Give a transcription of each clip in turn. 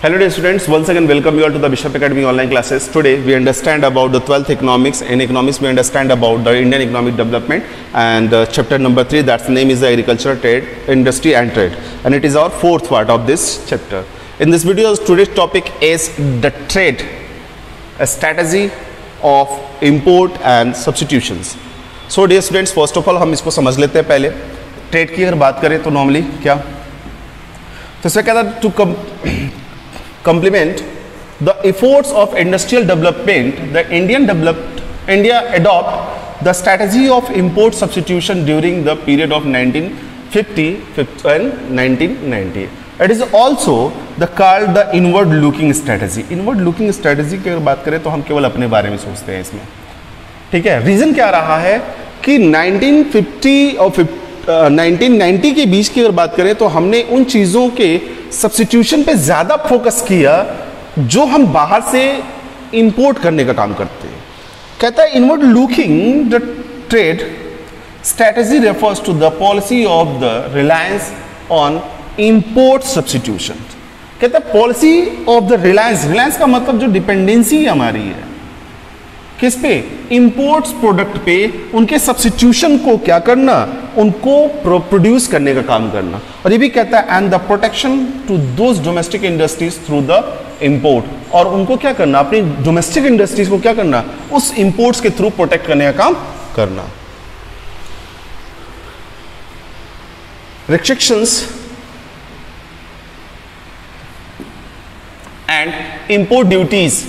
Hello dear students, once again welcome you all to the Bishop Academy online classes. Today we understand about the 12th economics. In economics we understand about the Indian economic development and chapter number 3, that's the name is the agriculture, trade, industry and trade, and it is our fourth part of this chapter. In this video today's topic is the trade, a strategy of import and substitutions. So dear students, first of all हम इसको समझ लेते हैं. पहले trade की अगर बात करें तो नॉर्मली क्या, तो इसमें क्या था, to complement the efforts of industrial development, the India adopt the strategy of import substitution during the period of 1950 and 1990. It is also the called the inward looking strategy. Inward looking strategy की अगर बात करें तो हम केवल अपने बारे में सोचते हैं इसमें, ठीक है. रीजन क्या रहा है कि 1950 और 1990 के बीच की अगर बात करें तो हमने उन चीज़ों के सब्स्टिट्यूशन पे ज़्यादा फोकस किया जो हम बाहर से इंपोर्ट करने का काम करते हैं. कहता है inward looking the trade strategy refers to the policy of the reliance on import substitution. कहता है पॉलिसी ऑफ द रिलायंस का मतलब जो डिपेंडेंसी हमारी है किस पे, इंपोर्ट्स प्रोडक्ट पे, उनके सब्स्टिट्यूशन को क्या करना, उनको प्रोड्यूस करने का काम करना. और ये भी कहता है and the protection to those domestic industries through the import, और उनको क्या करना, अपनी डोमेस्टिक इंडस्ट्रीज को क्या करना, उस इंपोर्ट्स के थ्रू प्रोटेक्ट करने का काम करना. Restrictions and import duties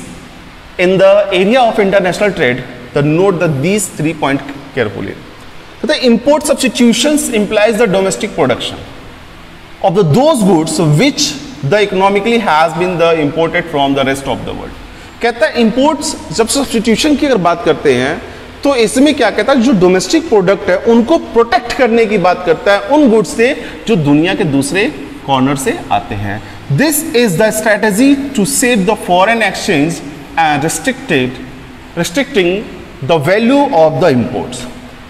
in the area of international trade, the note these 3 points carefully. So the import substitutions implies the domestic production of those goods which the economically has been the imported from the rest of the world. कहता है imports जब substitution की अगर बात करते हैं तो इसमें क्या कहता है, जो डोमेस्टिक प्रोडक्ट है उनको प्रोटेक्ट करने की बात करता है उन गुड्स से जो दुनिया के दूसरे कॉर्नर से आते हैं. This is the strategy to save the foreign exchange and restricting the value of the imports.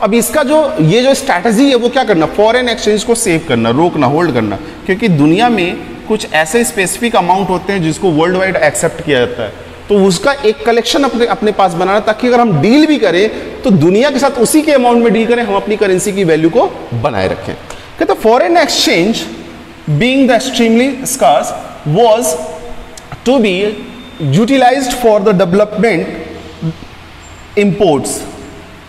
अब इसका जो ये जो स्ट्रैटेजी है वो क्या करना, फॉरेन एक्सचेंज को सेव करना, रोकना, होल्ड करना, क्योंकि दुनिया में कुछ ऐसे स्पेसिफिक अमाउंट होते हैं जिसको वर्ल्ड वाइड एक्सेप्ट किया जाता है, तो उसका एक कलेक्शन अपने पास बनाना, ताकि अगर हम डील भी करें तो दुनिया के साथ उसी के अमाउंट में डील करें, हम अपनी करेंसी की वैल्यू को बनाए रखें. कहते foreign exchange being the extremely scarce was to be utilised for the development imports.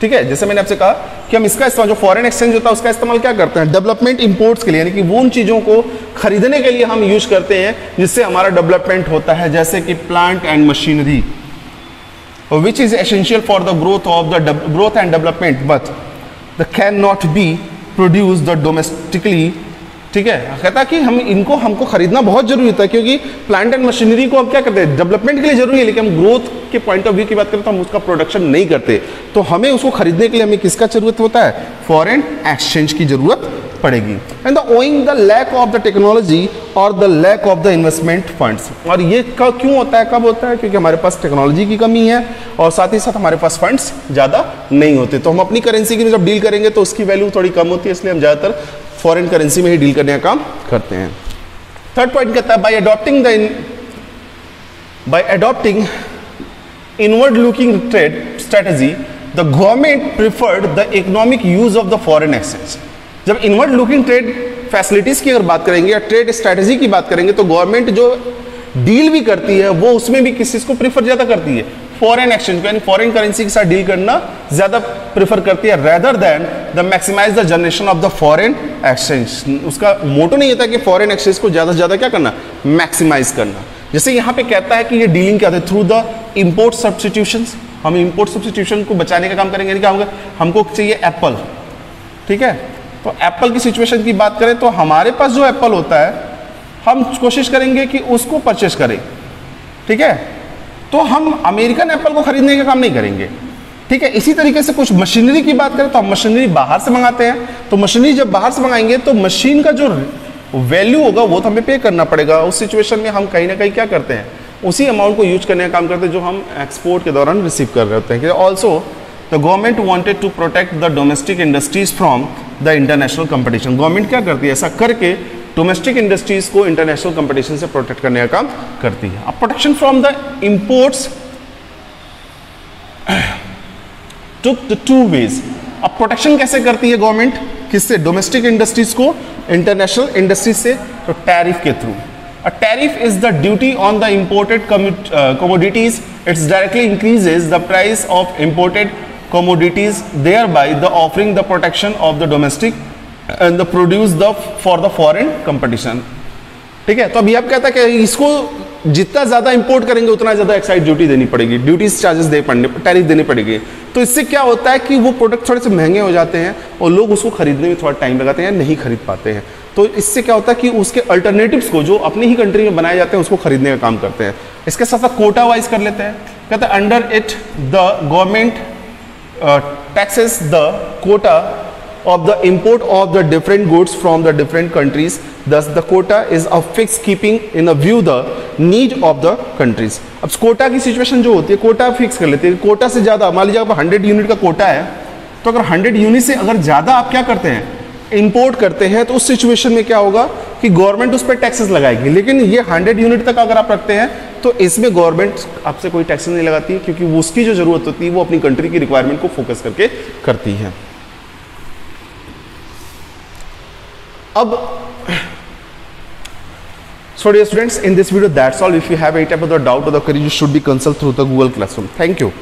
ठीक है, जैसे मैंने आपसे कहा कि हम इसका इस्तेमाल, जो फॉरेन एक्सचेंज होता है उसका इस्तेमाल क्या करते हैं, डेवलपमेंट इंपोर्ट्स के लिए, यानी कि वो उन चीज़ों को खरीदने के लिए हम यूज करते हैं जिससे हमारा डेवलपमेंट होता है, जैसे कि plant and machinery which is essential for the growth and development but the can not be produce the domestically. ठीक है, कहता है कि हमको खरीदना बहुत जरूरी होता है, क्योंकि प्लांट एंड मशीनरी को हम क्या करते हैं, डेवलपमेंट के लिए जरूरी है, लेकिन हम ग्रोथ के पॉइंट ऑफ व्यू की बात करें तो हम उसका प्रोडक्शन नहीं करते, तो हमें उसको खरीदने के लिए हमें किसका जरूरत होता है, फॉरेन एक्सचेंज की जरूरत पड़ेगी. And the owing the lack of the technology और the lack of the investment funds. और ये क्यों होता है, कब होता है, क्योंकि हमारे पास टेक्नोलॉजी की कमी है और साथ ही साथ हमारे पास फंड्स ज़्यादा नहीं होते, तो हम अपनी करेंसी की जब डील करेंगे तो उसकी वैल्यू थोड़ी कम होती है, इसलिए हम ज़्यादातर फॉरेन करेंसी में ही डील करने का काम करते हैं. थर्ड पॉइंट कहता है bye adopting inward looking trade strategy the government preferred the economic use of the foreign exchange. जब इनवर्ड लुकिंग ट्रेड फैसिलिटीज की अगर बात करेंगे या ट्रेड स्ट्रेटजी की बात करेंगे तो गवर्नमेंट जो डील भी करती है वो उसमें भी किस चीज को प्रीफर ज्यादा करती है, फॉरेन एक्सचेंज, यानी फॉरेन करेंसी के साथ डील करना ज्यादा प्रेफर करती है, rather than the maximise the generation of the foreign exchange. उसका मोटो नहीं होता कि फॉरेन एक्सचेंज को ज्यादा से ज्यादा क्या करना, मैक्सिमाइज करना. जैसे यहाँ पे कहता है कि ये डीलिंग क्या है, थ्रू द इंपोर्ट सब्स्टिट्यूशंस, हम इंपोर्ट सब्स्टिट्यूशन को बचाने का काम करेंगे. क्या होगा, हमको चाहिए एप्पल, ठीक है, तो एप्पल की सिचुएशन की बात करें तो हमारे पास जो एप्पल होता है हम कोशिश करेंगे कि उसको परचेस करें, ठीक है, तो हम अमेरिकन एप्पल को खरीदने का काम नहीं करेंगे. ठीक है, इसी तरीके से कुछ मशीनरी की बात करें तो हम मशीनरी बाहर से मंगाते हैं, तो मशीनरी जब बाहर से मंगाएंगे तो मशीन का जो वैल्यू होगा वो तो हमें पे करना पड़ेगा. उस सिचुएशन में हम कहीं ना कहीं क्या करते हैं, उसी अमाउंट को यूज करने का काम करते हैं जो हम एक्सपोर्ट के दौरान रिसीव कर रहे होते हैं. Also the government wanted to protect the domestic industries from the international competition. Government क्या करती है, ऐसा करके डोमेस्टिक इंडस्ट्रीज को इंटरनेशनल कंपटीशन से प्रोटेक्ट करने का काम करती है। अब protection from the imports took the two ways. अब प्रोटेक्शन कैसे करती है गवर्नमेंट, किससे, डोमेस्टिक इंडस्ट्रीज को इंटरनेशनल इंडस्ट्रीज से, तो टैरिफ के through. A tariff is the duty on the imported commodities. It directly increases the price of imported commodities, thereby the offering the protection of the domestic and the produce for the foreign competition. ठीक है, तो अभी आप कहता है कि इसको जितना ज़्यादा इंपोर्ट करेंगे उतना ज़्यादा एक्साइज ड्यूटी देनी पड़ेगी, ड्यूटीज चार्जेस टैरिफ देनी पड़ेगी। तो इससे क्या होता है कि वो प्रोडक्ट थोड़े से महंगे हो जाते हैं और लोग उसको खरीदने में थोड़ा टाइम लगाते हैं या नहीं खरीद पाते हैं। तो इससे क्या होता है कि उसके अल्टरनेटिव्स को जो अपनी ही कंट्री में बनाए जाते हैं उसको खरीदने का काम करते हैं। इसके साथ साथ कोटा वाइज कर लेते हैं, कहते हैं under it the government taxes the quota of the import of the different goods from the different countries. Thus the quota is a fixed keeping in a view the need of the countries. अब कोटा की situation जो होती है, Kota fix कर लेते हैं, कोटा से ज़्यादा, मान लीजिए आप 100 यूनिट का कोटा है, तो अगर 100 यूनिट से अगर ज़्यादा आप क्या करते हैं, इंपोर्ट करते हैं, तो उस सिचुएशन में क्या होगा कि गवर्नमेंट उस पर टैक्सेस लगाएगी। लेकिन ये 100 यूनिट तक अगर आप रखते हैं तो इसमें गवर्नमेंट आपसे कोई टैक्सेस नहीं लगाती, क्योंकि वो उसकी जो ज़रूरत होती है वो अपनी कंट्री की रिक्वायरमेंट को फोकस करके करती है। अब so dear students, in this video that's all. If you have any type of the doubt or the query, you should be consult through the Google Classroom. Thank you.